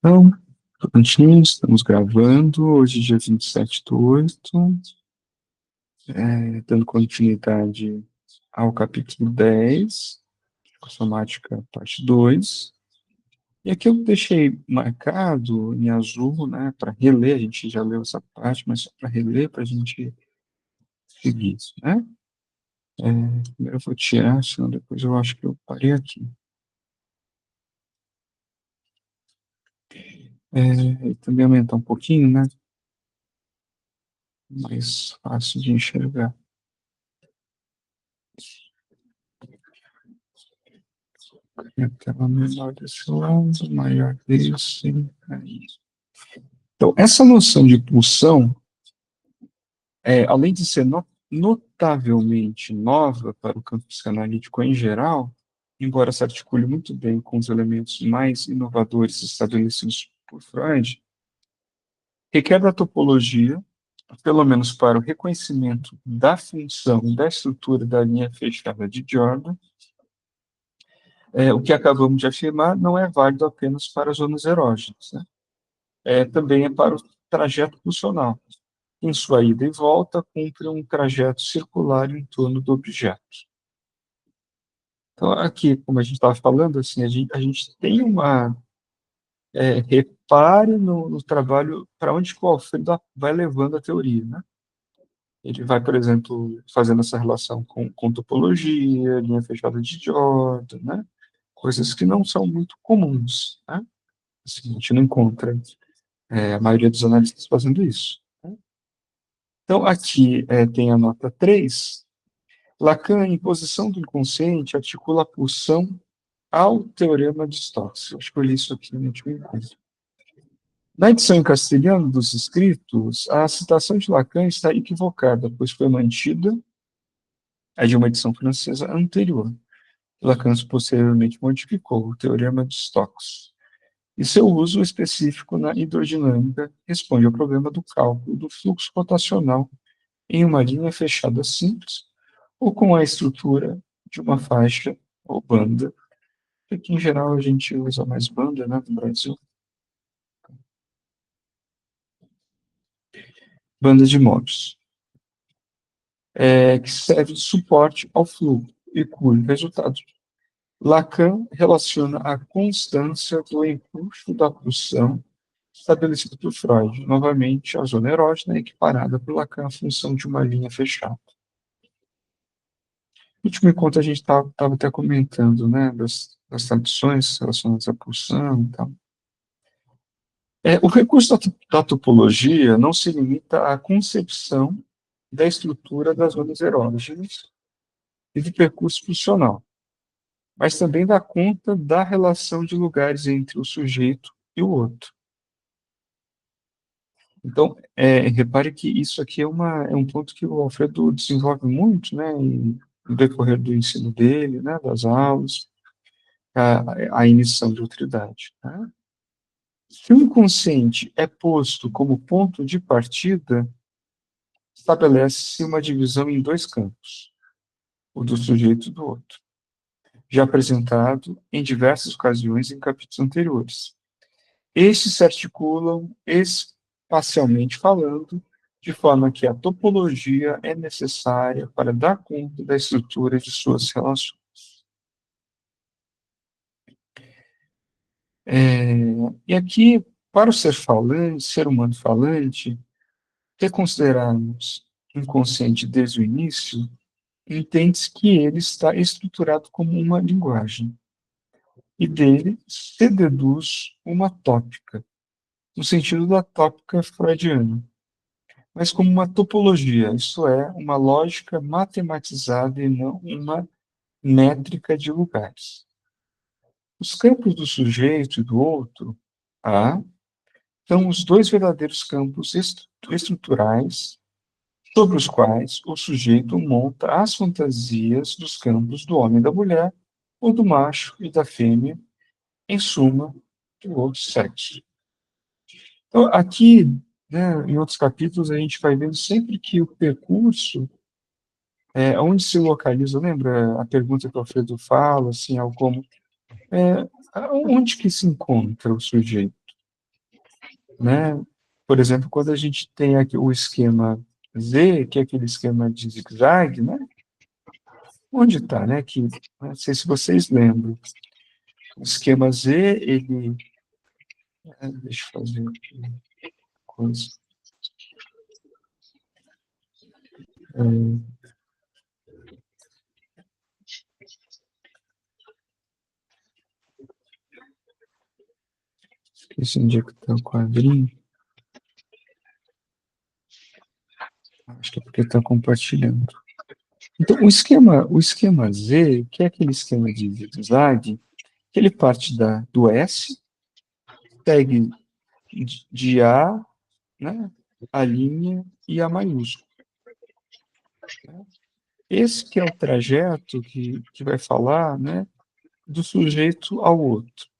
Então, prontinho, estamos gravando. Hoje, dia 27/8, dando continuidade ao capítulo 10, psicossomática, parte 2. E aqui eu deixei marcado em azul, né, para reler. A gente já leu essa parte, mas só para reler, para a gente seguir isso, né? Primeiro eu vou tirar, senão depois eu acho que eu parei aqui. E também aumentar um pouquinho, né? Mais fácil de enxergar. A tela menor desse lado, maior desse. Aí. Então, essa noção de pulsão, além de ser notavelmente nova para o campo psicanalítico em geral, embora se articule muito bem com os elementos mais inovadores estabelecidos por Freud, requer da topologia, pelo menos para o reconhecimento da função e da estrutura da linha fechada de Jordan. O que acabamos de afirmar não é válido apenas para as zonas erógenas, né? Também é para o trajeto funcional. Em sua ida e volta, cumpre um trajeto circular em torno do objeto. Então, aqui, como a gente estava falando, assim, a gente tem uma... repare no trabalho, para onde que o Alfredo vai levando a teoria, né? Ele vai, por exemplo, fazendo essa relação com topologia, linha fechada de Jordan, né? Coisas que não são muito comuns, né? Assim, a gente não encontra a maioria dos analistas fazendo isso. Né? Então, aqui tem a nota 3. Lacan, em posição do inconsciente, articula a pulsão ao teorema de Stokes. Eu acho que eu li isso aqui no último encontro. Na edição em castelhano dos escritos, a citação de Lacan está equivocada, pois foi mantida a de uma edição francesa anterior. Lacan posteriormente modificou o teorema de Stokes. E seu uso específico na hidrodinâmica responde ao problema do cálculo do fluxo rotacional em uma linha fechada simples ou com a estrutura de uma faixa ou banda. Aqui, em geral, a gente usa mais banda, né, no Brasil. Banda de Morse, que serve de suporte ao fluxo e cujo resultado Lacan relaciona a constância do impulso da pulsão estabelecido por Freud. Novamente, a zona erógena é equiparada por Lacan à função de uma linha fechada. No último encontro, a gente estava até comentando, né, das tradições relacionadas à pulsão e tal. O recurso da topologia não se limita à concepção da estrutura das zonas erógenas e do percurso funcional, mas também dá conta da relação de lugares entre o sujeito e o outro. Então, repare que isso aqui é um ponto que o Alfredo desenvolve muito, né, no decorrer do ensino dele, né, das aulas, a emissão de autoridade. Tá? Se o inconsciente é posto como ponto de partida, estabelece-se uma divisão em dois campos, o do sujeito e do outro, já apresentado em diversas ocasiões em capítulos anteriores. Estes se articulam espacialmente falando, de forma que a topologia é necessária para dar conta da estrutura de suas relações. E aqui, para o ser falante, ser humano falante, que considerarmos inconsciente desde o início, entende-se que ele está estruturado como uma linguagem, e dele se deduz uma tópica, no sentido da tópica freudiana, mas como uma topologia, isto é, uma lógica matematizada e não uma métrica de lugares. Os campos do sujeito e do outro, A, são os dois verdadeiros campos estruturais sobre os quais o sujeito monta as fantasias dos campos do homem e da mulher, ou do macho e da fêmea, em suma, do outro sexo. Então, aqui, né, em outros capítulos, a gente vai vendo sempre que o percurso onde se localiza, lembra a pergunta que o Alfredo fala, assim, algo como, onde que se encontra o sujeito? né? Por exemplo, quando a gente tem aqui o esquema Z, que é aquele esquema de zigue-zague, né? Onde está, né? Que, não sei se vocês lembram. O esquema Z, ele... deixa eu fazer aqui uma coisa. Esqueci onde é que está o quadrinho. Acho que é porque está compartilhando. Então, o esquema Z, que é aquele esquema de zigue-zague, que ele parte do S, segue de A, né, a linha e a maiúsculo. Esse que é o trajeto que vai falar, né, do sujeito ao outro.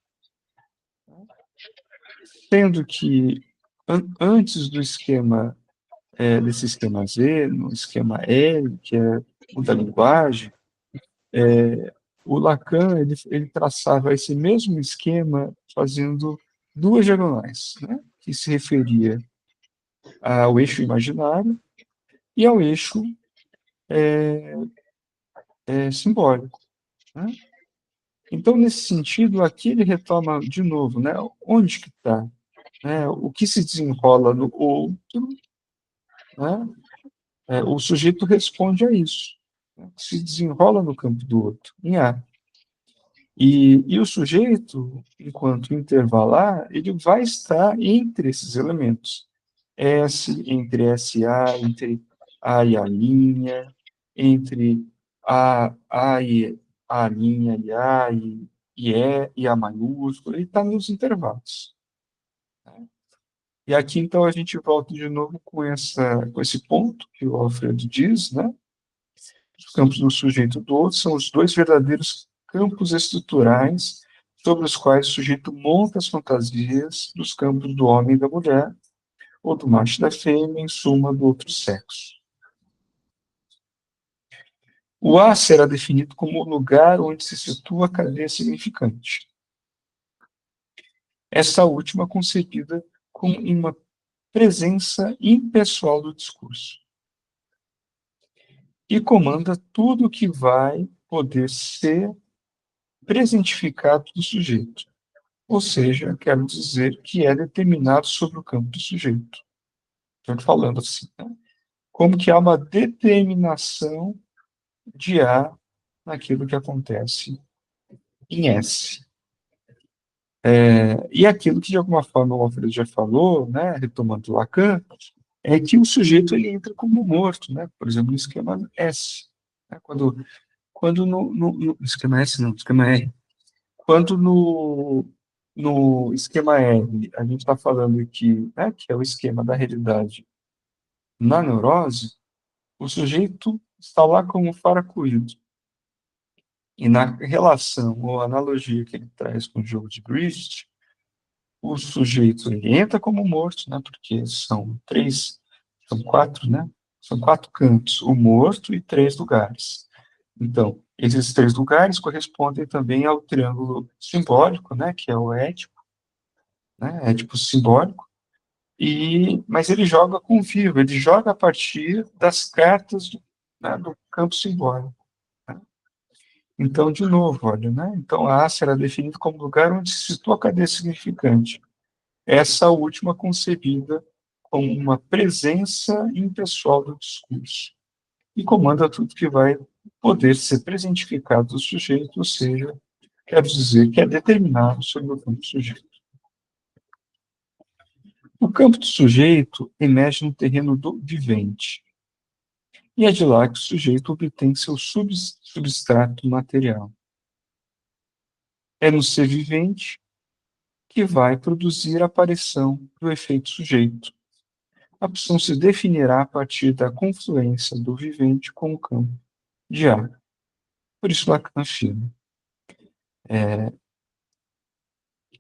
Sendo que antes do esquema, desse esquema Z, no esquema L, que é o da linguagem, o Lacan ele traçava esse mesmo esquema fazendo duas diagonais, né, que se referia ao eixo imaginário e ao eixo simbólico, né? Então, nesse sentido, aqui ele retoma de novo, né, onde que está, né, o que se desenrola no outro, né, o sujeito responde a isso, né, o que se desenrola no campo do outro, em A. E o sujeito, enquanto intervalar, ele vai estar entre esses elementos. Entre SA, entre A e a linha, entre A e a linha e A e A maiúscula, ele está nos intervalos. E aqui, então, a gente volta de novo com esse ponto que o Alfredo diz, né? Os campos do sujeito e do outro são os dois verdadeiros campos estruturais sobre os quais o sujeito monta as fantasias dos campos do homem e da mulher, ou do macho e da fêmea, em suma, do outro sexo. O A será definido como o lugar onde se situa a cadeia significante. Essa última concebida como uma presença impessoal do discurso. E comanda tudo o que vai poder ser presentificado do sujeito. Ou seja, quero dizer que é determinado sobre o campo do sujeito. Estou falando assim, né? Como que há uma determinação de A naquilo que acontece em S. E aquilo que, de alguma forma, o Alfredo já falou, né, retomando Lacan, é que o sujeito ele entra como morto, né? Por exemplo, no esquema S. Né? Quando no esquema S, não, no esquema R. Quando no esquema R, a gente está falando que, né, que é o esquema da realidade na neurose, o sujeito está lá como faracuído. E na relação ou analogia que ele traz com o jogo de Griffith, o sujeito ele entra como morto, né, porque são quatro, né? São quatro cantos, o morto e três lugares. Então, esses três lugares correspondem também ao triângulo simbólico, né, que é o ético, né, ético simbólico, mas ele joga com vivo, ele joga a partir das cartas né, do campo simbólico. Né? Então, de novo, olha, né? Então, a A será definida como lugar onde se situa a cadeia significante. Essa última concebida como uma presença impessoal do discurso. E comanda tudo que vai poder ser presentificado do sujeito, ou seja, quero dizer que é determinado sobre o campo do sujeito. O campo do sujeito emerge no terreno do vivente, e é de lá que o sujeito obtém seu substrato material. É no ser vivente que vai produzir a aparição do efeito sujeito. A opção se definirá a partir da confluência do vivente com o campo de ar. Por isso Lacan afirma.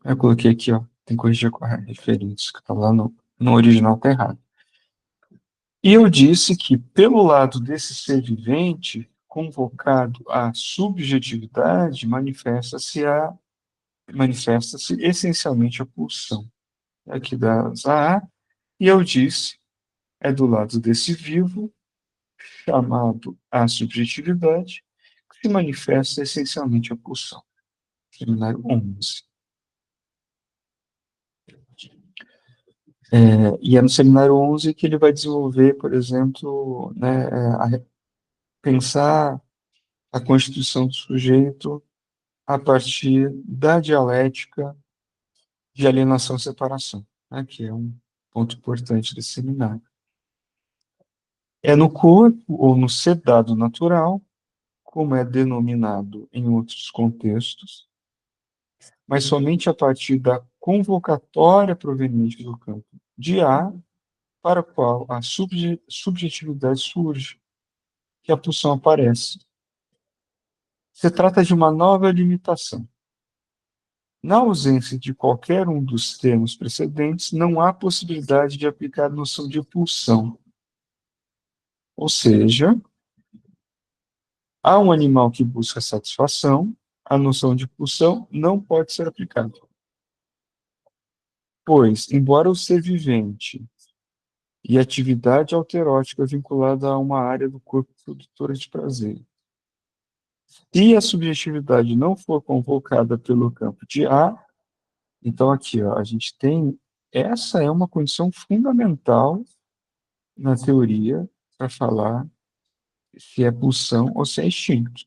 Eu coloquei aqui, ó, tem que corrigir com a referência, que está lá no original, está errado. E eu disse que, pelo lado desse ser vivente, convocado à subjetividade, manifesta-se essencialmente a pulsão. aqui das AA, e eu disse, é do lado desse vivo, chamado a subjetividade, que se manifesta essencialmente a pulsão. Seminário 11. E é no seminário 11 que ele vai desenvolver, por exemplo, né, pensar a constituição do sujeito a partir da dialética de alienação e separação, né, que é um ponto importante desse seminário. É no corpo ou no ser dado natural, como é denominado em outros contextos, mas somente a partir da convocatória proveniente do campo de A, para o qual a subjetividade surge, que a pulsão aparece. Se trata de uma nova limitação. Na ausência de qualquer um dos termos precedentes, não há possibilidade de aplicar a noção de pulsão. Ou seja, há um animal que busca satisfação, a noção de pulsão não pode ser aplicada. Pois, embora o ser vivente e atividade autoerótica vinculada a uma área do corpo produtora de prazer, se a subjetividade não for convocada pelo campo de A, então aqui ó, a gente tem, essa é uma condição fundamental na teoria para falar se é pulsão ou se é instinto.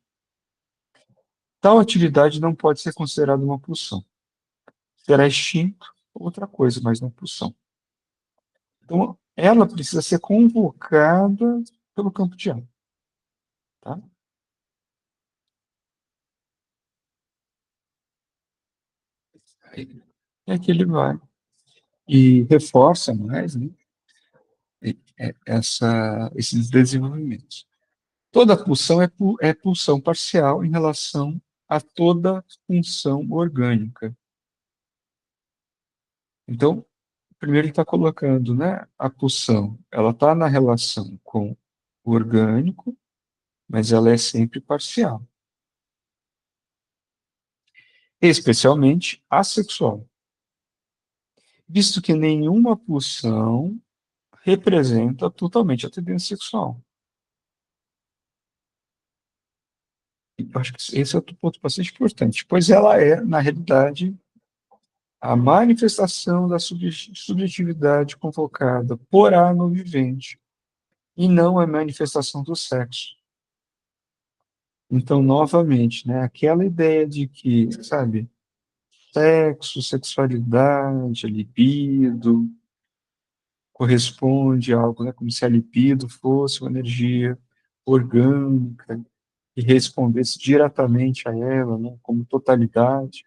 Tal atividade não pode ser considerada uma pulsão. Será instinto, outra coisa, mas não pulsão. Então, ela precisa ser convocada pelo campo de A. Tá? Aí é que ele vai e reforça mais, né, esses desenvolvimentos. Toda pulsão é pulsão parcial em relação a toda função orgânica. Então, primeiro ele está colocando, né, a pulsão, ela está na relação com o orgânico, mas ela é sempre parcial, especialmente assexual, visto que nenhuma pulsão representa totalmente a tendência sexual. E eu acho que esse é outro ponto bastante importante, pois ela é, na realidade, a manifestação da subjetividade convocada por A no vivente, e não a manifestação do sexo. Então, novamente, né, aquela ideia de que, sabe, sexo, sexualidade, a libido, corresponde a algo, né, como se a libido fosse uma energia orgânica e respondesse diretamente a ela, né, como totalidade,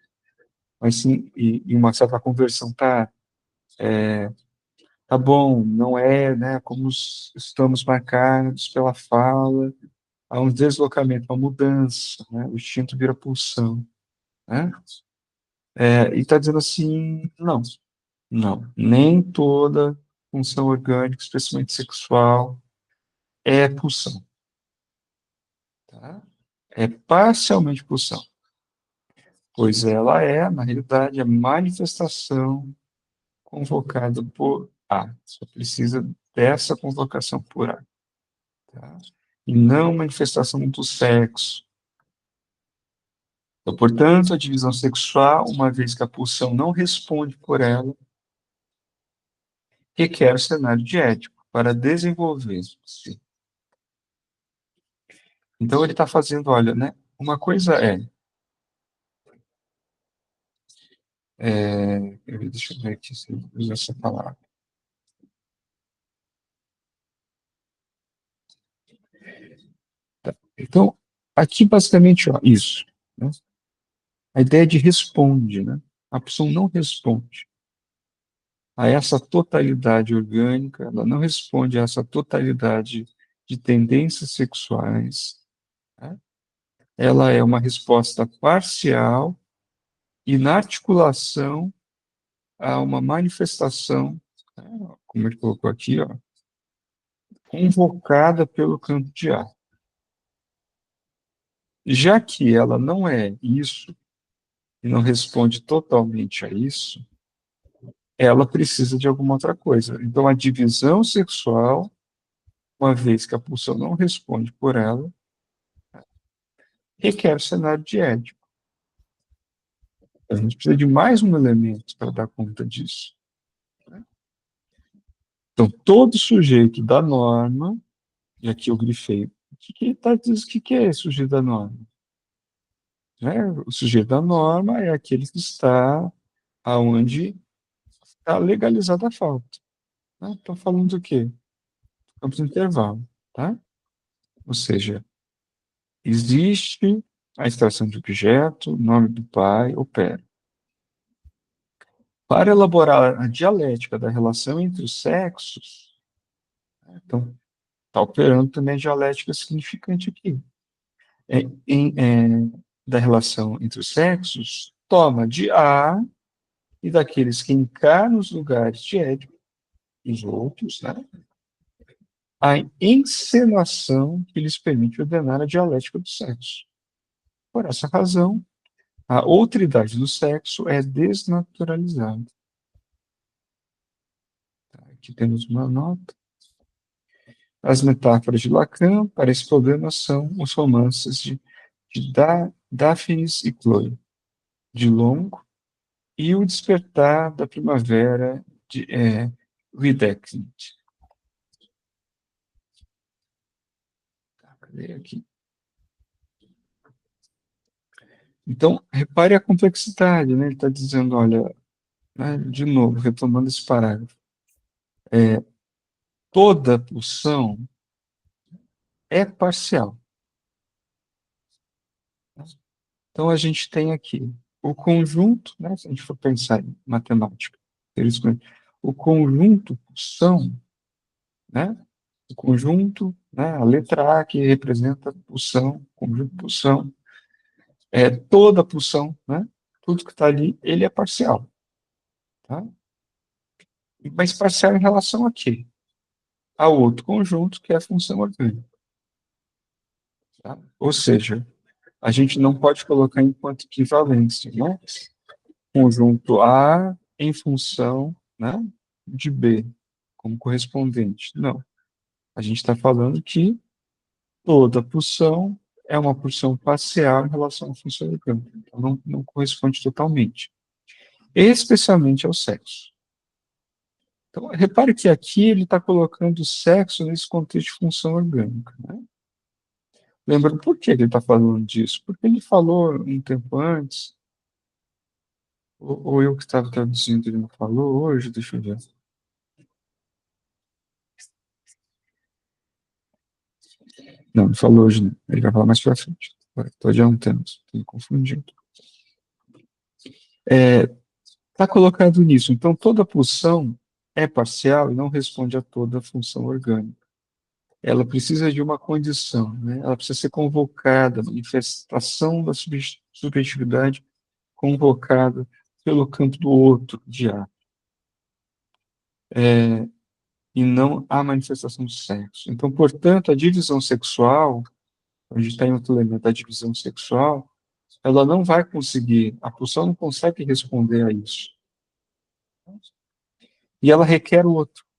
mas sim, e uma certa conversão, tá bom, não é, né, como estamos marcados pela fala, há um deslocamento, uma mudança, né, o instinto vira pulsão, né, e está dizendo assim, não, não, nem toda função orgânica, especialmente sexual, é pulsão, tá? É parcialmente pulsão, pois ela é, na realidade, a manifestação convocada por A. Só precisa dessa convocação por A, tá? E não manifestação do sexo. Então, portanto, a divisão sexual, uma vez que a pulsão não responde por ela, requer o cenário diético para desenvolver-se. Então, ele está fazendo, olha, né? Uma coisa deixa eu ver aqui se eu uso essa palavra. Tá. Então, aqui basicamente, ó, isso, né? A ideia de responde, né? A pulsão não responde a essa totalidade orgânica, ela não responde a essa totalidade de tendências sexuais, né? Ela é uma resposta parcial e na articulação a uma manifestação, né, como ele colocou aqui, ó, convocada pelo campo de ar. Já que ela não é isso, e não responde totalmente a isso, ela precisa de alguma outra coisa. Então, a divisão sexual, uma vez que a pulsão não responde por ela, requer o cenário de Édipo. A gente precisa de mais um elemento para dar conta disso. Então, todo sujeito da norma, e aqui eu grifei, o que é esse sujeito da norma? Né? O sujeito da norma é aquele que está aonde está legalizada a falta. Né? Estou falando do quê? Campos de intervalo. Tá? Ou seja, existe a extração de objeto, nome do pai, opera. Para elaborar a dialética da relação entre os sexos, então, está operando também a dialética significante aqui. Da relação entre os sexos, toma de A e daqueles que encarnam os lugares de Édipo, os outros, né, a encenação que lhes permite ordenar a dialética do sexo. Por essa razão, a outridade do sexo é desnaturalizada. Aqui temos uma nota. As metáforas de Lacan para esse problema são os romances de Daphnis e Chloe, de Longo, e o Despertar da Primavera, de Wedekind. Cadê aqui? Então, repare a complexidade, né? Ele está dizendo, olha, né, de novo, retomando esse parágrafo, toda pulsão é parcial. Então, a gente tem aqui o conjunto, né, se a gente for pensar em matemática, o conjunto pulsão, né, o conjunto, né, a letra A que representa pulsão, conjunto pulsão, toda pulsão, né, tudo que está ali, ele é parcial. Tá? Mas parcial em relação a quê? Ao outro conjunto, que é a função orgânica. Tá? Ou seja, a gente não pode colocar enquanto equivalência, né? Conjunto A em função, né, de B, como correspondente. Não. A gente está falando que toda pulsão é uma pulsão parcial em relação à função orgânica. Então, não corresponde totalmente. Especialmente ao sexo. Então, repare que aqui ele está colocando o sexo nesse contexto de função orgânica. Né? Lembrando por que ele está falando disso? Porque ele falou um tempo antes, ou eu que estava traduzindo, ele não falou hoje, deixa eu ver. Não, ele falou hoje, não. Ele vai falar mais para frente. Estou adiantando, estou me confundindo. Está colocado nisso. Então, toda pulsão é parcial e não responde a toda função orgânica. Ela precisa de uma condição, né? Ela precisa ser convocada, manifestação da subjetividade convocada pelo campo do outro, de A, e não a manifestação do sexo. Então, portanto, a divisão sexual, a gente está em outro elemento da divisão sexual, ela não vai conseguir, a pulsão não consegue responder a isso. E ela requer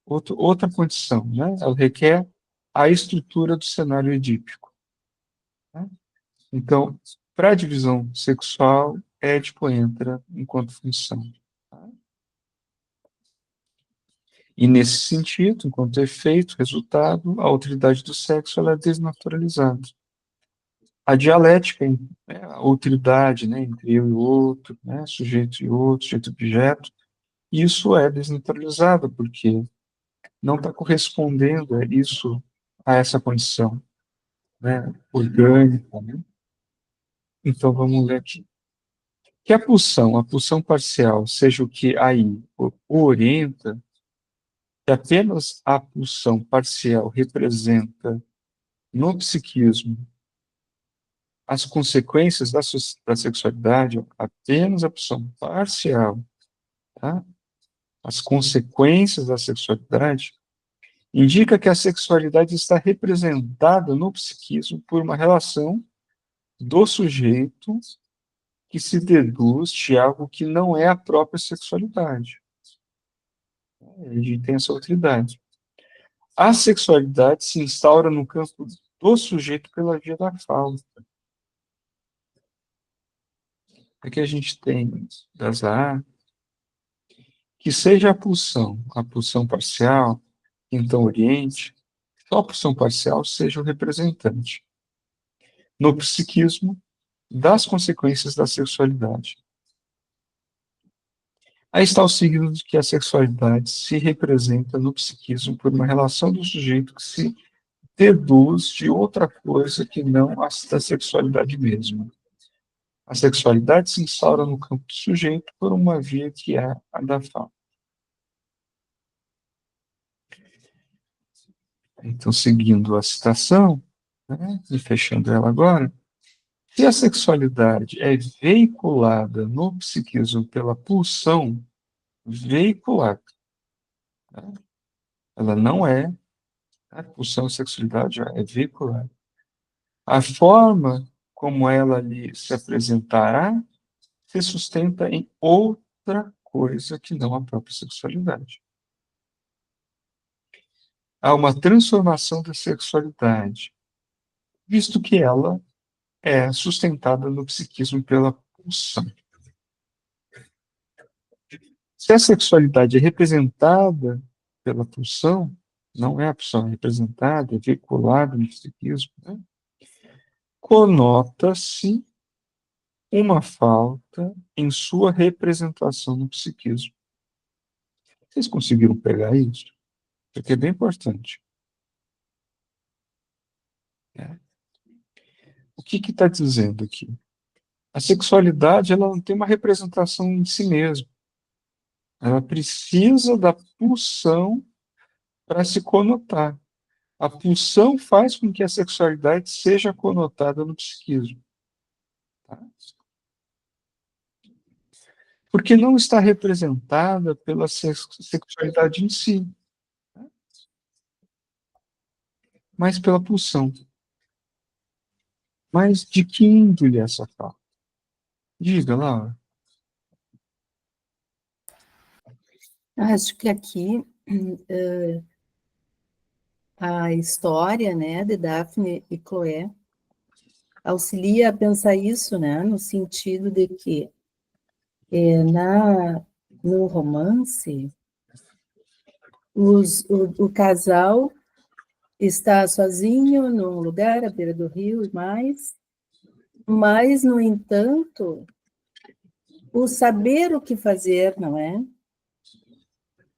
outra condição, né? Ela requer a estrutura do cenário edípico. Né? Então, para a divisão sexual, Édipo entra enquanto função. E, nesse sentido, enquanto efeito, resultado, a alteridade do sexo ela é desnaturalizada. A dialética, né, a alteridade, né, entre eu e o outro, né, sujeito e outro, sujeito-objeto, isso é desnaturalizado, porque não está correspondendo a essa condição, né, orgânica. Né? Então, vamos ler aqui. Que a pulsão parcial, seja o que aí o orienta, que apenas a pulsão parcial representa no psiquismo as consequências da sexualidade, apenas a pulsão parcial, tá? As consequências da sexualidade, indica que a sexualidade está representada no psiquismo por uma relação do sujeito que se deduz de algo que não é a própria sexualidade. A gente tem essa outra idade. A sexualidade se instaura no campo do sujeito pela via da fala. Aqui a gente tem das A, que seja a pulsão parcial, então oriente, só a pulsão parcial seja o representante. No psiquismo, das consequências da sexualidade. Aí está o signo de que a sexualidade se representa no psiquismo por uma relação do sujeito que se deduz de outra coisa que não a da sexualidade mesma. A sexualidade se instaura no campo do sujeito por uma via que é a da fala. Então, seguindo a citação, né, e fechando ela agora, se a sexualidade é veiculada no psiquismo pela pulsão veiculada, né, ela não é a pulsão e sexualidade é veiculada. A forma como ela lhe se apresentará se sustenta em outra coisa que não a própria sexualidade. Há uma transformação da sexualidade, visto que ela é sustentada no psiquismo pela pulsão. Se a sexualidade é representada pela pulsão, não é a pulsão, é representada, é veiculada no psiquismo, né? Conota-se uma falta em sua representação no psiquismo. Vocês conseguiram pegar isso? Porque é bem importante. Né? O que está dizendo aqui? A sexualidade ela não tem uma representação em si mesma. Ela precisa da pulsão para se conotar. A pulsão faz com que a sexualidade seja conotada no psiquismo. Tá? Porque não está representada pela sexualidade em si, mas pela pulsão. Mas de que índole é essa falta? Diga, Laura. Acho que aqui a história, né, de Daphne e Chloé auxilia a pensar isso, né, no sentido de que no romance o casal está sozinho num lugar à beira do rio e mas no entanto o saber o que fazer, não é?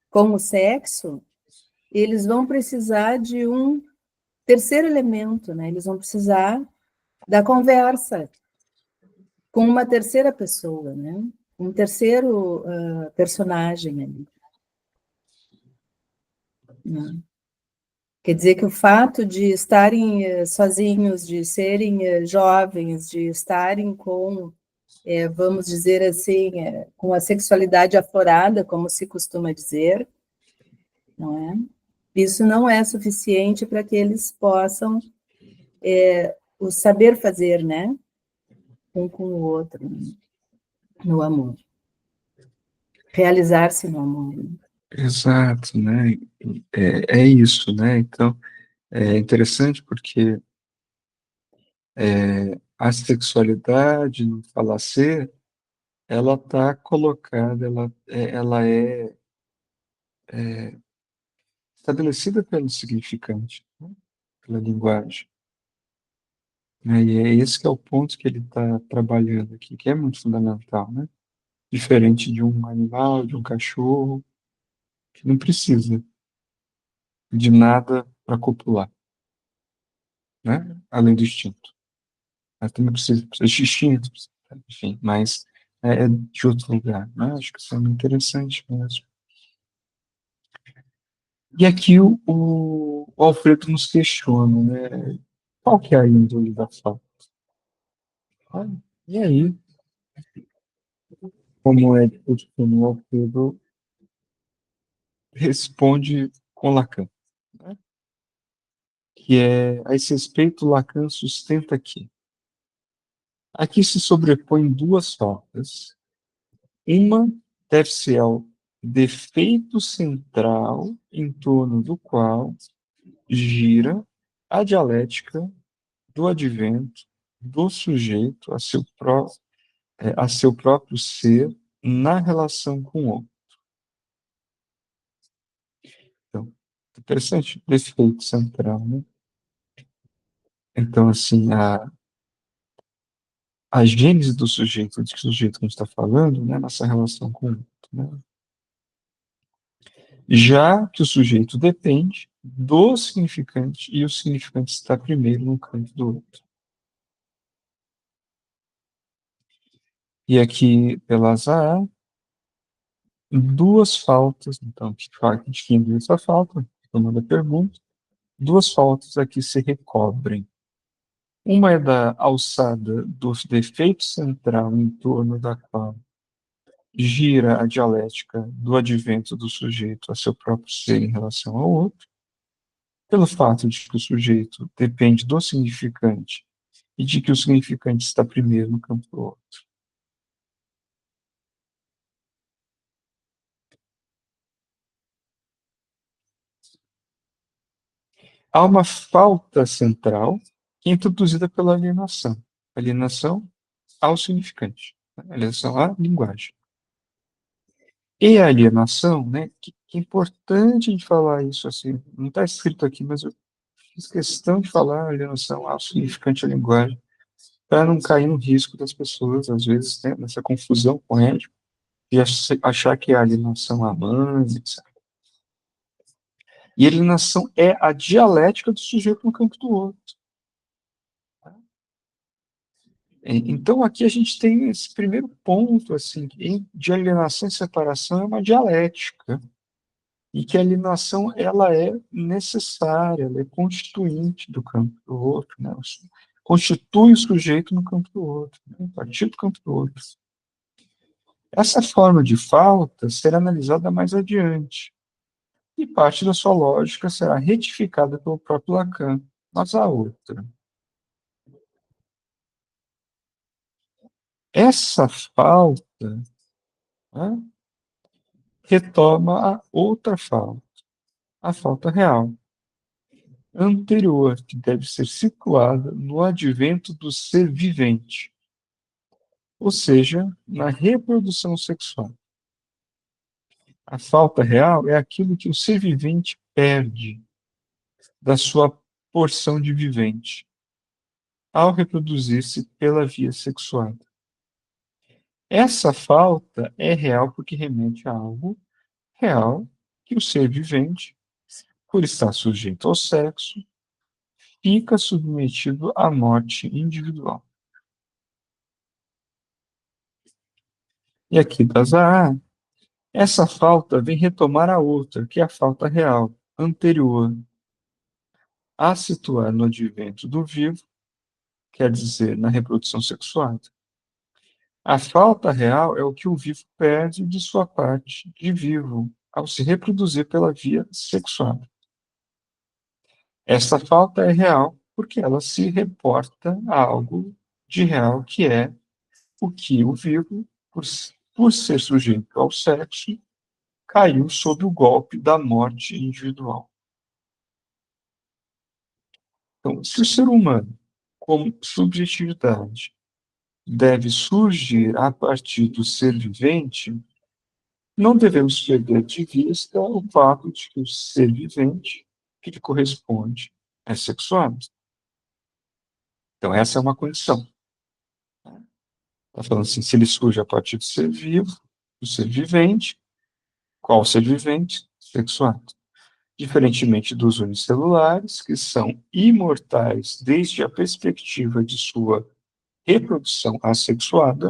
Com o sexo, eles vão precisar de um terceiro elemento, né? Eles vão precisar da conversa com uma terceira pessoa, né? Um terceiro personagem ali. Né? Quer dizer que o fato de estarem sozinhos, de serem jovens, de estarem com, vamos dizer assim, com a sexualidade aflorada, como se costuma dizer, não é? Isso não é suficiente para que eles possam o saber fazer, né? Um com o outro, no amor. Realizar-se no amor. Exato, né? É isso, né? Então, é interessante porque a sexualidade no falacer, ela está colocada, ela é estabelecida pelo significante, né? Pela linguagem. Né? E é esse que é o ponto que ele está trabalhando aqui, que é muito fundamental, né? Diferente de um animal, de um cachorro, que não precisa de nada para copular, né? Além do instinto. Mas também precisa de instinto, enfim, mas é de outro lugar, né? Acho que isso é muito interessante mesmo. E aqui o Alfredo nos questiona, né? Qual que é a índole da falta? Ah, e aí, como é de costume, o Alfredo responde com Lacan, né? Que é, a esse respeito, Lacan sustenta que aqui se sobrepõem duas faltas. Uma deve ser defeito central em torno do qual gira a dialética do advento do sujeito a seu próprio ser na relação com o outro. Então, interessante, defeito central, né? Então, assim, a gênese do sujeito, de que sujeito que a gente está falando, né, nessa relação com o outro, né? Já que o sujeito depende do significante e o significante está primeiro no campo do outro. E aqui, pela Zaha, duas faltas, então, de quem viu essa falta, tomando a pergunta, duas faltas aqui se recobrem. Uma é da alçada do defeito central em torno da qual gira a dialética do advento do sujeito a seu próprio ser em relação ao outro, pelo fato de que o sujeito depende do significante e de que o significante está primeiro no campo do outro. Há uma falta central que é introduzida pela alienação. Alienação ao significante, alienação à linguagem. E a alienação, né, que é importante a gente falar isso assim, não está escrito aqui, mas eu fiz questão de falar alienação ao significante à linguagem, para não cair no risco das pessoas, às vezes, né, nessa confusão com ético, e achar que a alienação à mãe, etc. E a alienação é a dialética do sujeito no campo do outro. Então, aqui a gente tem esse primeiro ponto, assim, de alienação e separação é uma dialética, e que a alienação, ela é necessária, ela é constituinte do campo do outro, né? Constitui o sujeito no campo do outro, né? A partir do campo do outro. Essa forma de falta será analisada mais adiante, e parte da sua lógica será retificada pelo próprio Lacan, mas a outra. Essa falta, né, retoma a outra falta, a falta real, anterior, que deve ser situada no advento do ser vivente, ou seja, na reprodução sexual. A falta real é aquilo que o ser vivente perde da sua porção de vivente ao reproduzir-se pela via sexual. Essa falta é real porque remete a algo real que o ser vivente, por estar sujeito ao sexo, fica submetido à morte individual. E aqui da Zaha, essa falta vem retomar a outra, que é a falta real, anterior, a situar no advento do vivo, quer dizer, na reprodução sexual. A falta real é o que o vivo perde de sua parte de vivo ao se reproduzir pela via sexual. Essa falta é real porque ela se reporta a algo de real que é o que o vivo, por ser sujeito ao sexo, caiu sob o golpe da morte individual. Então, se o ser humano, como subjetividade, deve surgir a partir do ser vivente, não devemos perder de vista o fato de que o ser vivente, que lhe corresponde, é sexuado. Então, essa é uma condição. Está falando assim, se ele surge a partir do ser vivo, do ser vivente, qual ser vivente? Sexuado. Diferentemente dos unicelulares, que são imortais desde a perspectiva de sua reprodução assexuada,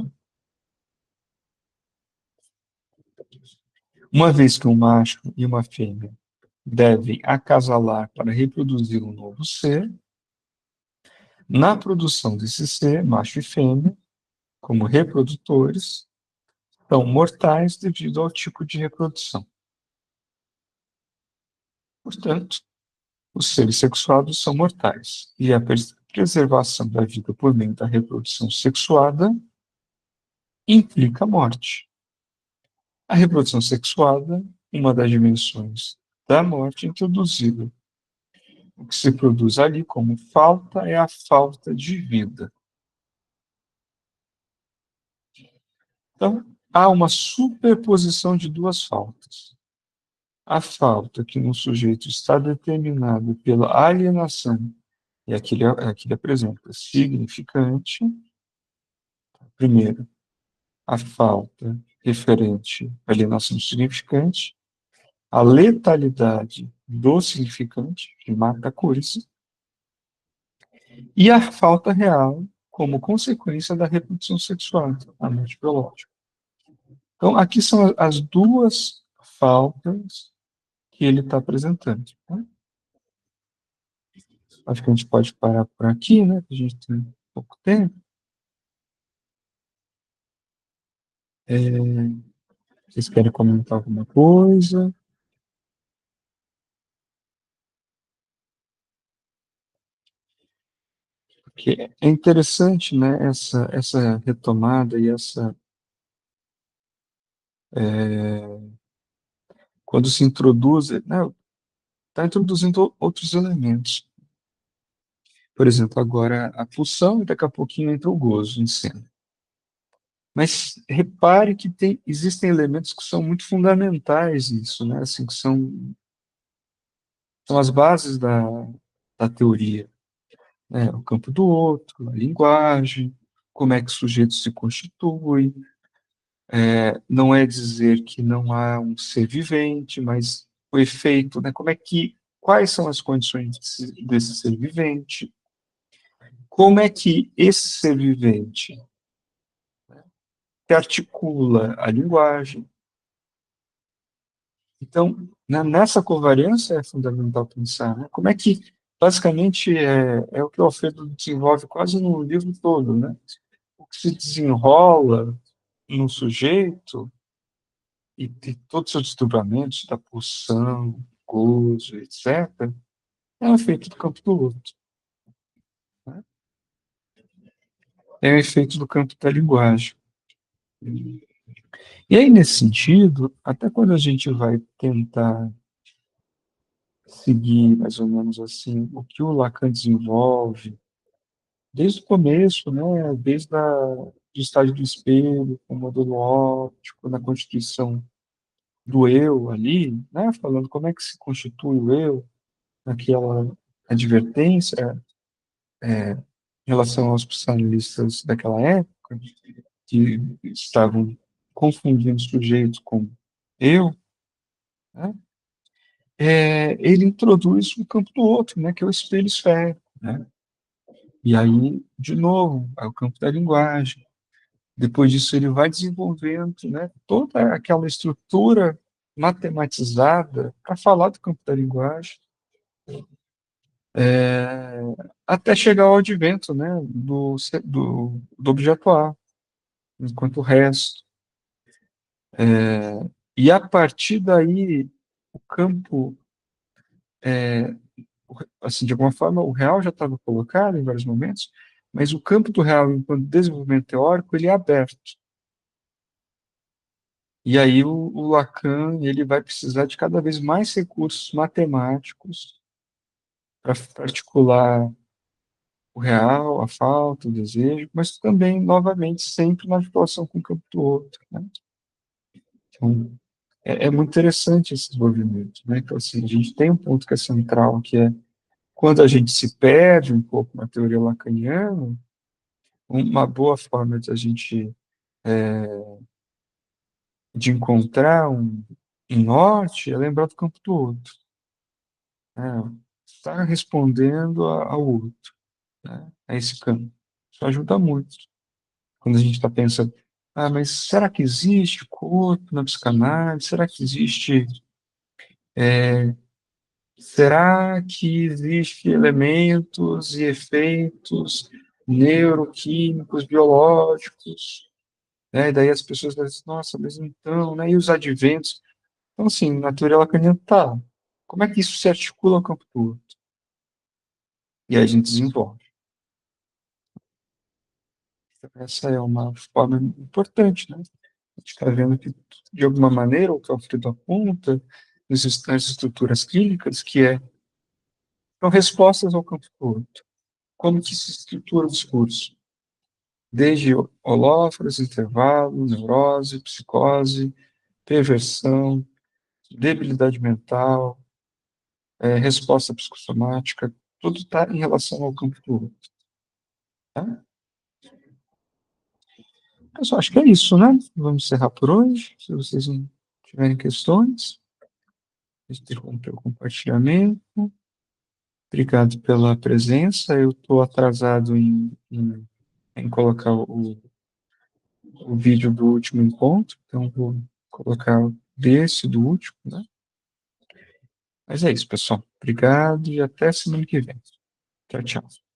uma vez que um macho e uma fêmea devem acasalar para reproduzir um novo ser, na produção desse ser, macho e fêmea, como reprodutores, são mortais devido ao tipo de reprodução. Portanto, os seres sexuados são mortais, e a preservação da vida por meio da reprodução sexuada implica a morte. A reprodução sexuada, uma das dimensões da morte introduzida. O que se produz ali como falta é a falta de vida. Então, há uma superposição de duas faltas. A falta que no sujeito está determinada pela alienação, e aqui ele apresenta significante, primeiro, a falta referente à alienação significante, a letalidade do significante, que mata a coisa, e a falta real como consequência da reprodução sexual, a morte biológica. Então, aqui são as duas faltas que ele está apresentando. Né? Acho que a gente pode parar por aqui, né? A gente tem pouco tempo. Vocês querem comentar alguma coisa? Porque é interessante, né, essa retomada e quando se introduz, né, está introduzindo outros elementos. Por exemplo, agora a pulsão e daqui a pouquinho entra o gozo em cena. Mas repare que existem elementos que são muito fundamentais nisso, né, assim, que são as bases da teoria. Né, o campo do outro, a linguagem, como é que o sujeito se constitui. Não é dizer que não há um ser vivente, mas o efeito, né, quais são as condições desse ser vivente, como é que esse ser vivente se articula a linguagem. Então, né, nessa covariância é fundamental pensar, né, como é que, basicamente, é o que o Alfredo desenvolve quase no livro todo, né? O que se desenrola no sujeito e todos os seus desdobramentos da pulsão, gozo, etc., é um efeito do campo do outro. Né? É um efeito do campo da linguagem. E aí, nesse sentido, até quando a gente vai tentar seguir, mais ou menos assim, o que o Lacan desenvolve, desde o começo, né, do estágio do espelho, com o modelo óptico, na constituição do eu ali, né, falando como é que se constitui o eu, naquela advertência em relação aos psicanalistas daquela época, que estavam confundindo sujeitos com eu, né, ele introduz o campo do outro, né, que é o espelho esférico, né? E aí, de novo, é o campo da linguagem. Depois disso, ele vai desenvolvendo, né, toda aquela estrutura matematizada para falar do campo da linguagem, até chegar ao advento, né, do objeto A, enquanto o resto. E a partir daí, o campo, assim, de alguma forma, o real já estava colocado em vários momentos, mas o campo do real, enquanto desenvolvimento teórico, ele é aberto. E aí o Lacan ele vai precisar de cada vez mais recursos matemáticos para articular o real, a falta, o desejo, mas também, novamente, sempre na articulação com o campo do outro. Né? Então, é muito interessante esse desenvolvimento. Né? Então, assim, a gente tem um ponto que é central, que é quando a gente se perde um pouco na teoria lacaniana, uma boa forma de a gente de encontrar um norte é lembrar do campo do outro. Né? Está respondendo ao outro, né? A esse campo. Isso ajuda muito. Quando a gente está pensando, mas será que existe corpo na psicanálise? Será que existe, será que existe elementos e efeitos neuroquímicos, biológicos? Né? E daí as pessoas dizem, nossa, mas então, né? E os adventos? Então, assim, na teoria lacaniana, tá. Como é que isso se articula ao campo todo? E aí a gente desenvolve. Essa é uma forma importante, né? A gente está vendo que, de alguma maneira, o que o Alfredo aponta nas estruturas clínicas, que são respostas ao campo todo. Como que se estrutura o discurso? Desde holóforas, intervalo, neurose, psicose, perversão, debilidade mental, resposta psicossomática, tudo está em relação ao campo todo. Tá? Pessoal, acho que é isso, né? Vamos encerrar por hoje. Se vocês não tiverem questões, interromper o compartilhamento. Obrigado pela presença. Eu estou atrasado em colocar o vídeo do último encontro, então vou colocar desse, do último, né? Mas é isso, pessoal. Obrigado e até semana que vem. Tchau, tchau.